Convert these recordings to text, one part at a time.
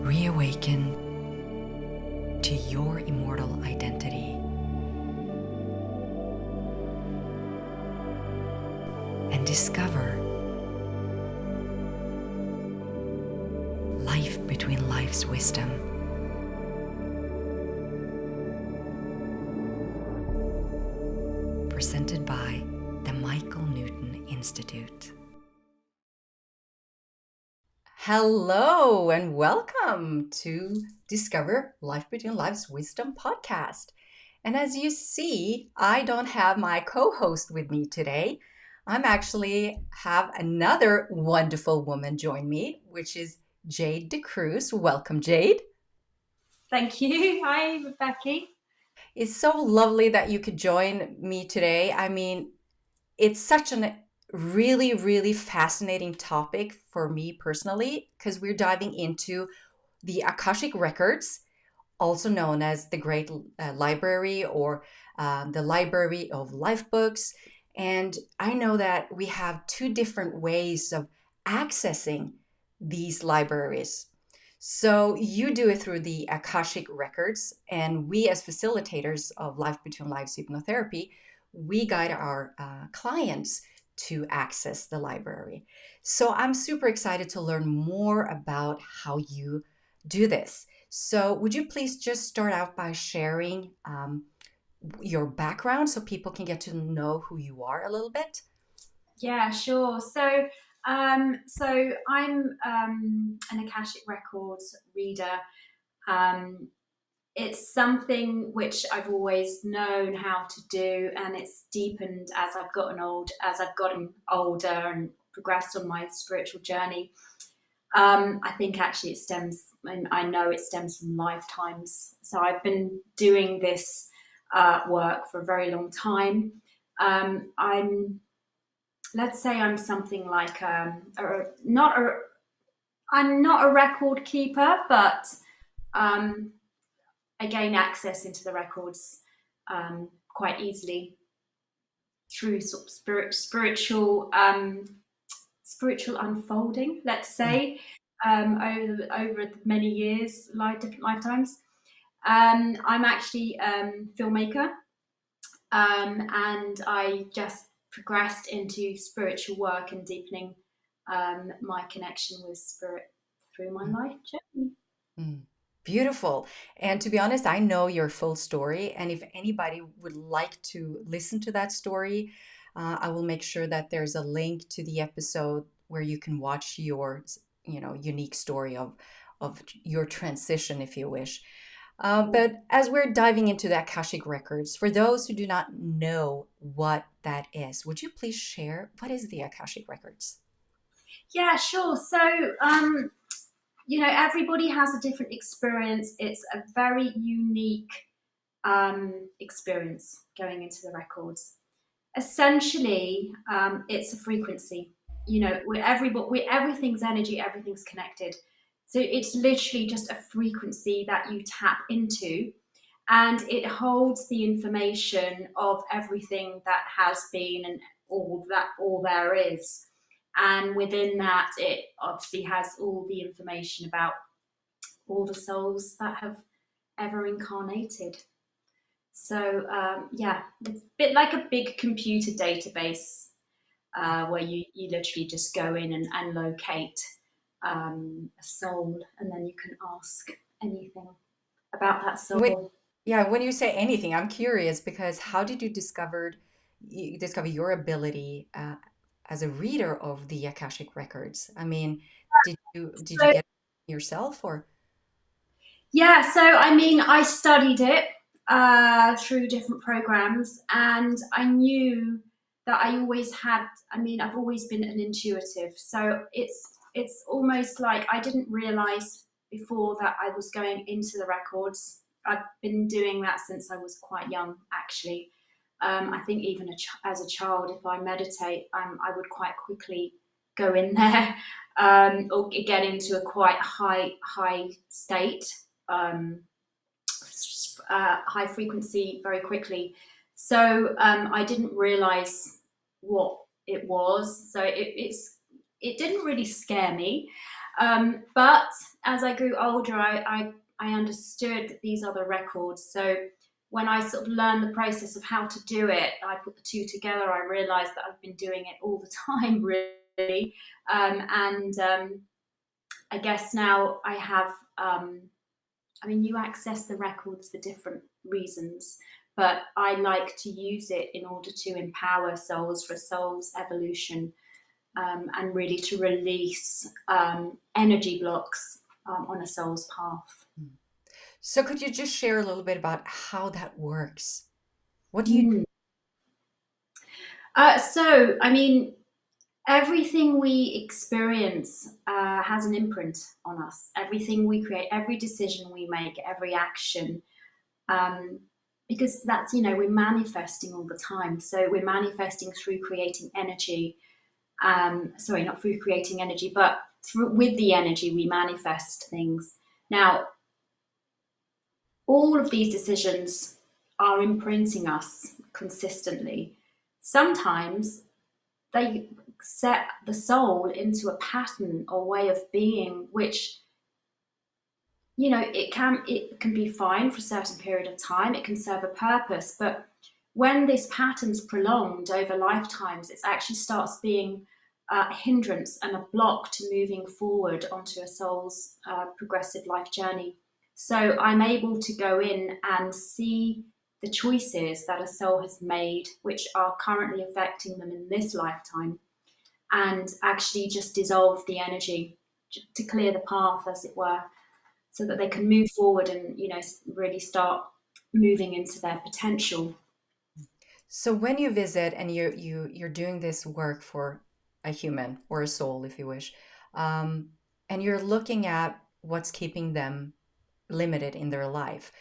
Reawaken to your immortal identity and discover life between life's wisdom. Presented by the Michael Newton Institute. Hello and welcome to Discover Life Between Life's Wisdom podcast. And as you see, I don't have my co-host with me today. I'm actually have another wonderful woman join me, which is Jade DeCruz. Welcome, Jade. Thank you. Hi, Vibecke. It's so lovely that you could join me today. I mean, it's such a really, really fascinating topic for me personally, because we're diving into the Akashic Records, also known as the Great Library or the Library of Life Books. And I know that we have two different ways of accessing these libraries. So you do it through the Akashic Records, and we as facilitators of Life Between Lives hypnotherapy, we guide our clients to access the library. So I'm super excited to learn more about how you do this. So would you please just start out by sharing your background so people can get to know who you are a little bit? Yeah, sure. So I'm an Akashic Records reader. Um, it's something which I've always known how to do, and it's deepened as I've gotten older and progressed on my spiritual journey. I think actually it stems, and I know it stems from lifetimes. So I've been doing this work for a very long time. I'm let's say I'm something like I'm not a record keeper, but um, I gain access into the records quite easily through sort of spiritual unfolding, let's say, over many years, different lifetimes. I'm actually filmmaker, and I just progressed into spiritual work and deepening my connection with spirit through my life journey. Mm. Beautiful. And to be honest, I know your full story. And if anybody would like to listen to that story, I will make sure that there's a link to the episode where you can watch your, unique story of your transition, if you wish. But as we're diving into the Akashic Records, for those who do not know what that is, would you please share what is the Akashic Records? Yeah, sure. Everybody has a different experience. It's a very unique experience going into the records. Essentially, it's a frequency. Everything's energy, everything's connected. So it's literally just a frequency that you tap into, and it holds the information of everything that has been and all there is. And within that, it obviously has all the information about all the souls that have ever incarnated. Yeah, it's a bit like a big computer database where you literally just go in and locate a soul, and then you can ask anything about that When, soul. yeah, when you say anything, I'm curious because how did you discover your ability as a reader of the Akashic records? I mean, did you So, get it yourself or? yeah, so I mean, I studied it through different programs, and I knew that I always had. I mean, I've always been an intuitive, so it's almost like I didn't realize before that I was going into the records. I've been doing that since I was quite young, actually. I think even as a child, if I meditate, I would quite quickly go in there or get into a quite high state, um, high frequency very quickly. So I didn't realize what it was. So it didn't really scare me. But as I grew older, I understood that these are the records. So when I sort of learned the process of how to do it, I put the two together. I realized that I've been doing it all the time, really. And I guess now I have, I mean, you access the records for different reasons, but I like to use it in order to empower souls for souls evolution, and really to release energy blocks on a soul's path. So could you just share a little bit about how that works? What do you Mm. I mean, everything we experience has an imprint on us. Everything we create, every decision we make, every action, um, because that's, you know, we're manifesting all the time. So we're manifesting through creating energy. Sorry, not through creating energy, but with the energy we manifest things. Now, all of these decisions are imprinting us consistently. Sometimes they set the soul into a pattern or way of being, which, you know, it can be fine for a certain period of time. It can serve a purpose, but when this pattern's prolonged over lifetimes, it actually starts being a hindrance and a block to moving forward onto a soul's progressive life journey. So I'm able to go in and see the choices that a soul has made, which are currently affecting them in this lifetime, and actually just dissolve the energy to clear the path, as it were, so that they can move forward and, you know, really start moving into their potential. So when you visit and you're doing this work for a human or a soul, if you wish, um, and you're looking at what's keeping them limited in their life,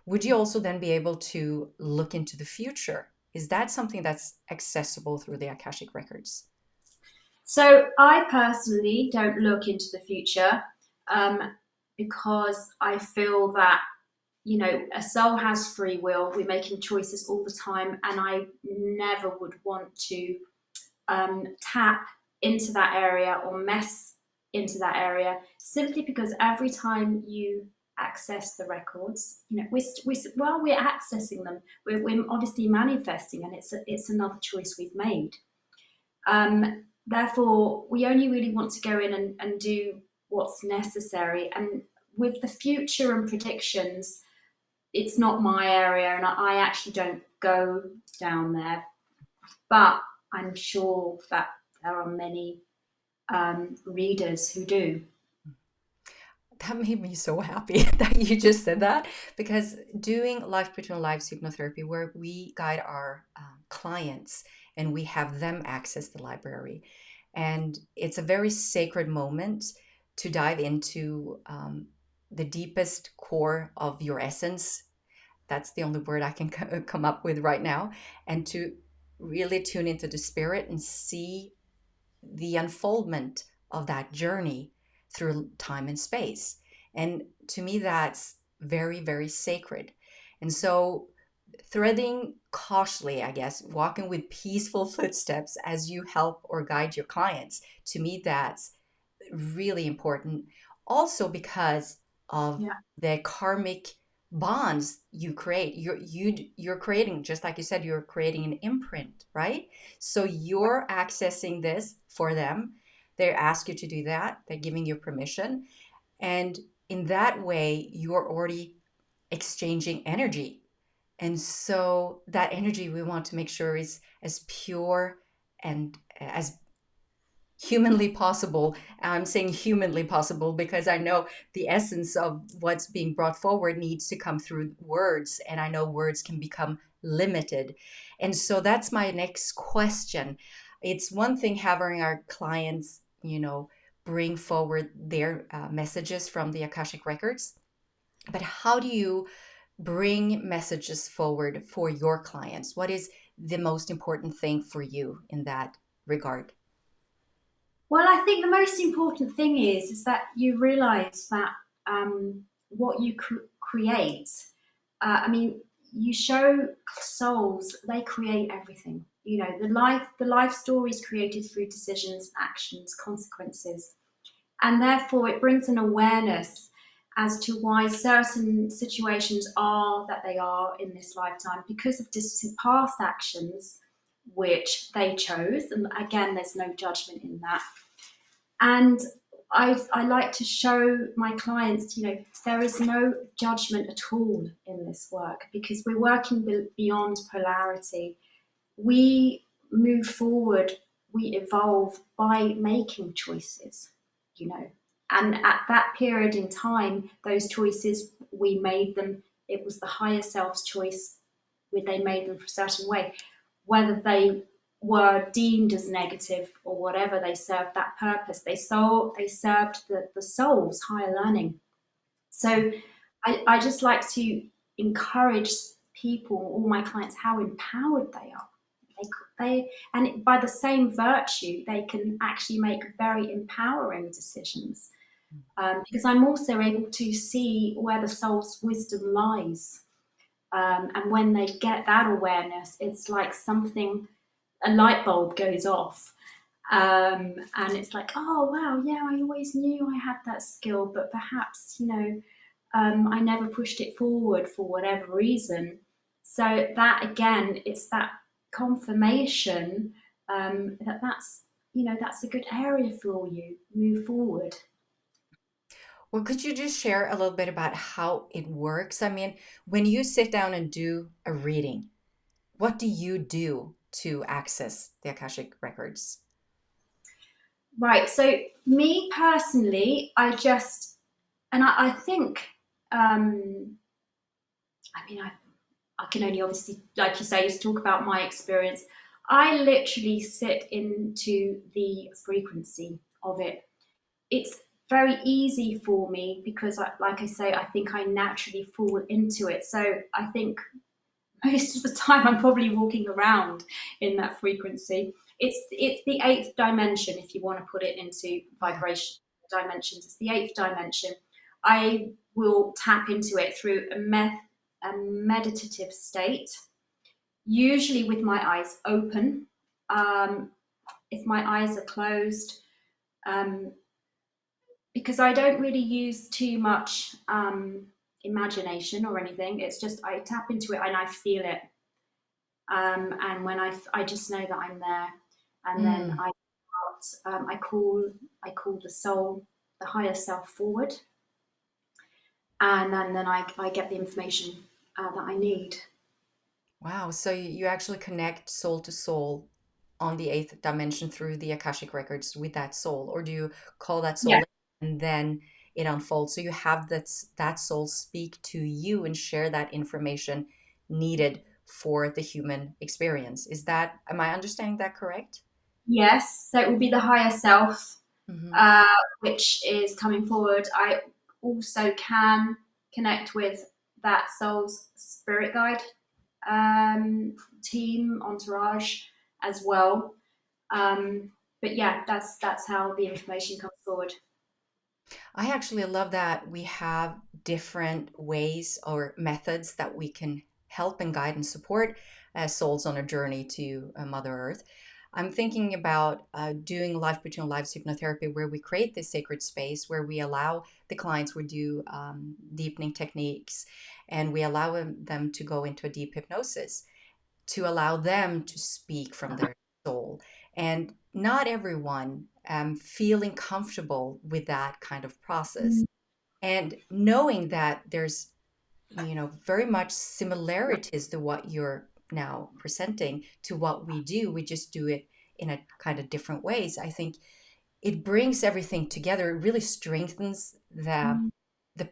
would you also then be able to look into the future? Is that something that's accessible through the Akashic records? So I personally don't look into the future, um, because I feel that, you know, a soul has free will. We're making choices all the time, and I never would want to tap into that area or mess into that area, simply because every time you access the records, you know, while we're accessing them, we're obviously manifesting, and it's another choice we've made. Therefore, we only really want to go in and do what's necessary. And with the future and predictions, it's not my area, and I actually don't go down there. But I'm sure that there are many readers who do. That made me so happy that you just said that, because doing Life Between Lives hypnotherapy, where we guide our clients and we have them access the library, and it's a very sacred moment to dive into the deepest core of your essence. That's the only word I can come up with right now, and to really tune into the spirit and see the unfoldment of that journey through time and space. And to me, that's very, very sacred. And so, threading cautiously, I guess, walking with peaceful footsteps as you help or guide your clients, to me, that's really important. Also, because of Yeah, the karmic bonds you create, you're creating, just like you said, you're creating an imprint, right? So you're accessing this for them. They ask you to do that. They're giving you permission, and in that way, you're already exchanging energy. And so that energy we want to make sure is as pure and as humanly possible. I'm saying humanly possible because I know the essence of what's being brought forward needs to come through words, and I know words can become limited. And so that's my next question. It's one thing having our clients, bring forward their messages from the Akashic records, but how do you bring messages forward for your clients? What is the most important thing for you in that regard? well, I think the most important thing is that you realise that what you create. I mean, you show souls; they create everything. You know, the life story is created through decisions, actions, consequences, and therefore it brings an awareness as to why certain situations are that they are in this lifetime because of distant past actions which they chose. And again, there's no judgment in that. And I like to show my clients, there is no judgment at all in this work because we're working beyond polarity. We move forward, we evolve by making choices, you know. And at that period in time, those choices, we made them, it was the higher self's choice, where they made them for a certain way. Whether they were deemed as negative or whatever, they served that purpose. They served the soul's higher learning. So I just like to encourage people, all my clients, how empowered they are. And by the same virtue, they can actually make very empowering decisions. Because I'm also able to see where the soul's wisdom lies. And when they get that awareness, it's like something, a light bulb goes off. And it's like, oh, wow, yeah, I always knew I had that skill, but perhaps, I never pushed it forward for whatever reason. So that again, it's that confirmation that's a good area for you. Move forward. Well, could you just share a little bit about how it works? I mean, when you sit down and do a reading, what do you do to access the Akashic records? Right. So me personally, I think, I can only obviously, like you say, just talk about my experience. I literally sit into the frequency of it. It's very easy for me because, like I say, I think I naturally fall into it. So I think most of the time I'm probably walking around in that frequency. It's the eighth dimension, if you want to put it into Yeah. vibration dimensions. It's the eighth dimension. I will tap into it through a meditative state, usually with my eyes open. Um, if my eyes are closed, um, because I don't really use too much imagination or anything. It's just I tap into it and I feel it. And when I just know that I'm there, and then Mm. I call the soul, the higher self forward, and then I get the information that I need. Wow. So you actually connect soul to soul on the eighth dimension through the Akashic records with that soul, or do you call that Yeah. soul and then it unfolds? So you have that soul speak to you and share that information needed for the human experience. Am I understanding that correct? Yes, so it will be the higher self, Hmm. uh, which is coming forward. I also can connect with that soul's spirit guide team entourage as well. But yeah, that's how the information comes forward. I actually love that we have different ways or methods that we can help and guide and support souls on a journey to Mother Earth. I'm thinking about doing Life Between Lives hypnotherapy, where we create this sacred space where we allow the clients, we do deepening techniques, and we allow them to go into a deep hypnosis to allow them to speak from their soul. And not everyone feeling comfortable with that kind of process. Mm. And knowing that there's, very much similarities to what you're now presenting to what we do. We just do it in a kind of different ways. I think it brings everything together. It really strengthens the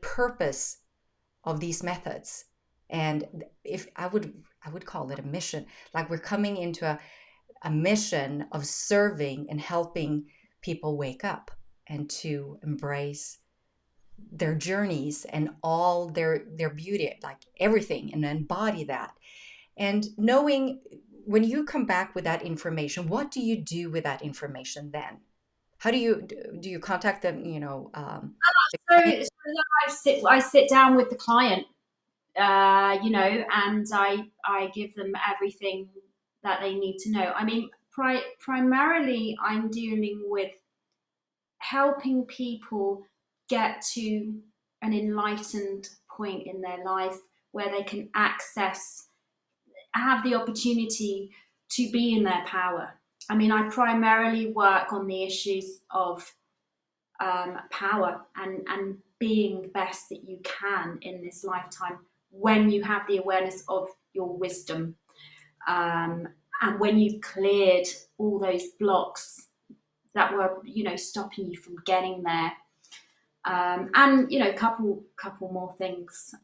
purpose of these methods. And if I would call it a mission, like we're coming into a mission of serving and helping people wake up and to embrace their journeys and all their beauty, like everything, and embody that. And knowing when you come back with that information, what do you do with that information then? How do you contact them, the So, client? I sit down with the client, and I give them everything that they need to know. I mean, primarily, I'm dealing with helping people get to an enlightened point in their life where they can access, have the opportunity to be in their power. I mean, I primarily work on the issues of power and being the best that you can in this lifetime when you have the awareness of your wisdom, um, and when you've cleared all those blocks that were, stopping you from getting there. And couple more things.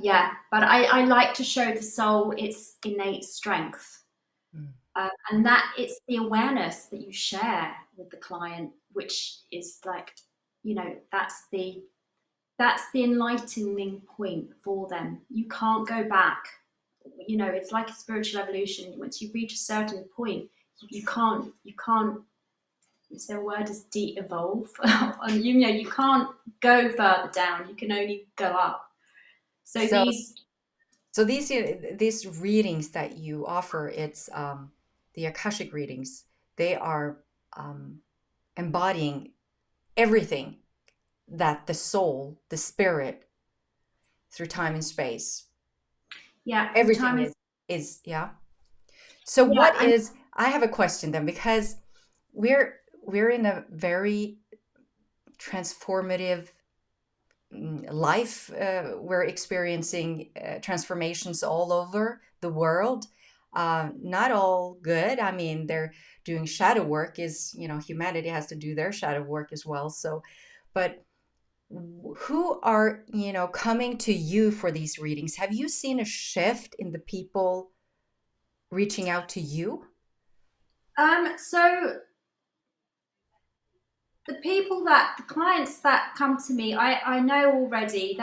Yeah, but I like to show the soul its innate strength, Mm. and that it's the awareness that you share with the client, which is like, that's the enlightening point for them. You can't go back. It's like a spiritual evolution. Once you reach a certain point, you can't. Is there a word? Is de-evolve? And you can't go further down. You can only go up. So So, these, these readings that you offer, it's the Akashic readings. They are um, embodying everything that the soul, the spirit, through time and space, yeah, through everything time and is yeah. So yeah, what is? I have a question then, because we're in a very transformative life. We're experiencing transformations all over the world. Not all good. I mean, they're doing shadow work. Is humanity has to do their shadow work as well. So, but who are coming to you for these readings? Have you seen a shift in the people reaching out to you? so the clients that come to me, I know already,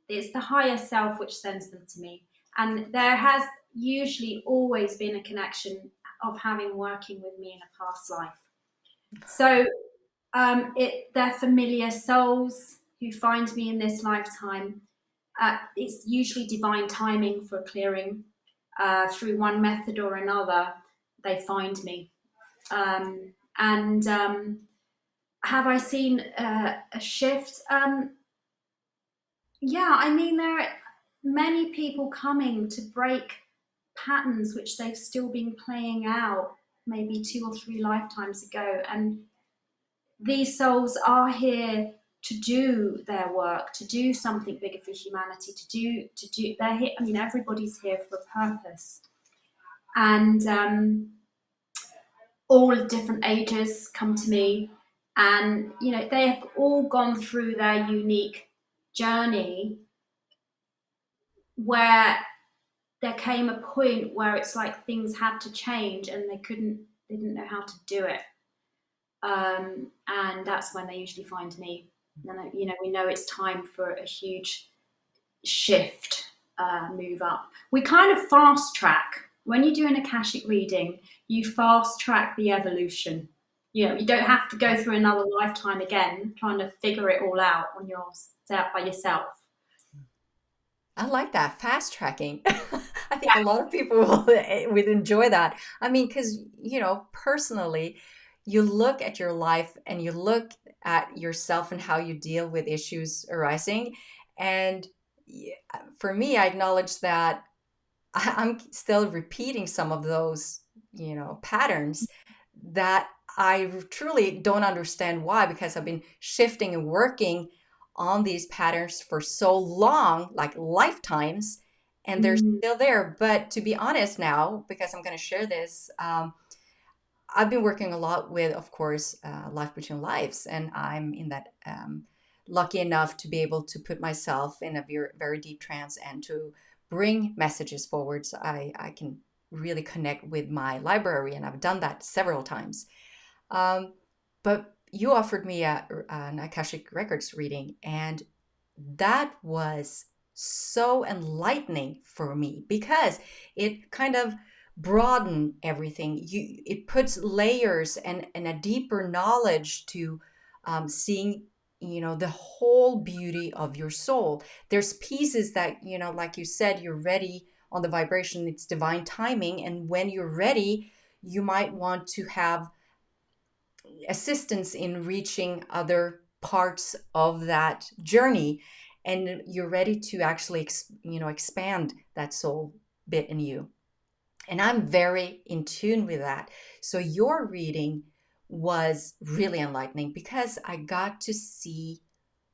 it's the higher self which sends them to me. And there has usually always been a connection of having working with me in a past life. So they're familiar souls who find me in this lifetime. It's usually divine timing for clearing. Through one method or another, they find me. And have I seen a shift? Yeah, I mean, there are many people coming to break patterns which they've still been playing out maybe 2 or 3 lifetimes ago. And these souls are here to do their work, to do something bigger for humanity, they're here. I mean, everybody's here for a purpose. And all different ages come to me, and they have all gone through their unique journey where there came a point where it's like things had to change and they didn't know how to do it. And that's when they usually find me. And we know it's time for a huge shift, move up. We kind of fast track. When you do an Akashic reading, you fast track the evolution. You don't have to go through another lifetime again trying to figure it all out on yourself by yourself. I like that fast tracking. I think Yeah. a lot of people would enjoy that. I mean, because, personally, you look at your life and you look at yourself and how you deal with issues arising. And for me, I acknowledge that I'm still repeating some of those, patterns that I truly don't understand why, because I've been shifting and working on these patterns for so long, like lifetimes, and they're Mm, still there. But to be honest now, because I'm going to share this, I've been working a lot with, of course, Life Between Lives, and I'm in that lucky enough to be able to put myself in a very, very deep trance and to bring messages forward. So I can really connect with my library, and I've done that several times. Um, but you offered me an Akashic Records reading, and that was so enlightening for me because it kind of broadened everything. It puts layers and a deeper knowledge to seeing the whole beauty of your soul. There's pieces that like you said, you're ready on the vibration. It's divine timing, and when you're ready, you might want to have assistance in reaching other parts of that journey, and you're ready to actually expand that soul bit in you. And I'm very in tune with that. So your reading was really enlightening because I got to see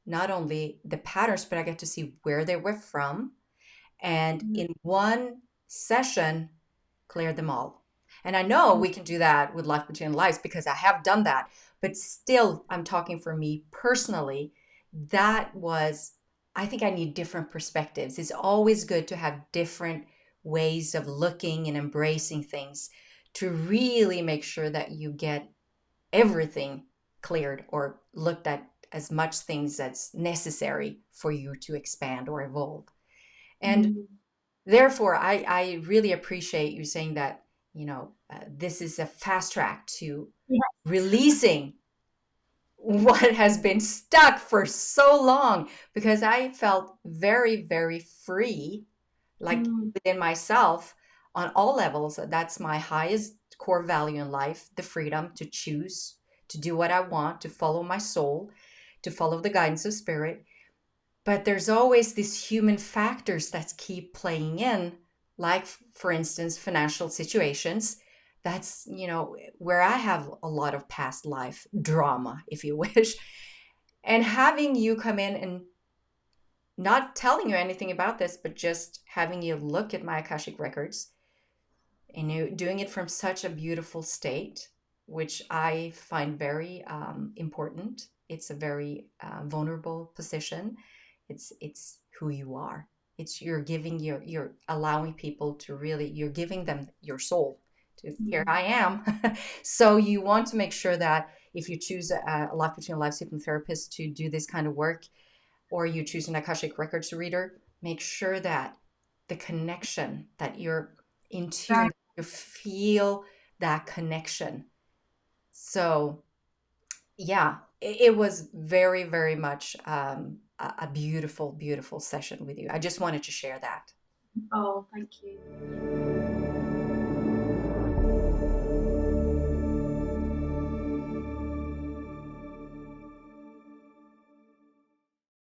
not only the patterns, but I got to see where they were from. And Mm, in one session, clear them all. And I know mm, we can do that with Life Between Lives because I have done that. But still, I'm talking for me personally. That was, I think I need different perspectives. It's always good to have different ways of looking and embracing things to really make sure that you get everything cleared or looked at as much things that's necessary for you to expand or evolve. And mm. therefore, I really appreciate you saying that, this is a fast track to Yes. releasing what has been stuck for so long, because I felt very, very free, like Mm, within myself on all levels. That's my highest core value in life, the freedom to choose, to do what I want, to follow my soul, to follow the guidance of spirit. But there's always these human factors that keep playing in, like, for instance, financial situations. That's, where I have a lot of past life drama, if you wish. And having you come in and not telling you anything about this, but just having you look at my Akashic records, and you doing it from such a beautiful state, which I find very important. It's a very vulnerable position. It's who you are. It's you're giving you're allowing people to really, you're giving them your soul. To here mm, I am. So you want to make sure that if you choose a Life Between Lives hypnotherapist to do this kind of work, or you choose an Akashic Records reader, make sure that the connection, that you're in tune, very that you feel that connection. So, yeah, it was very, very much a beautiful, beautiful session with you. I just wanted to share that. Oh, thank you.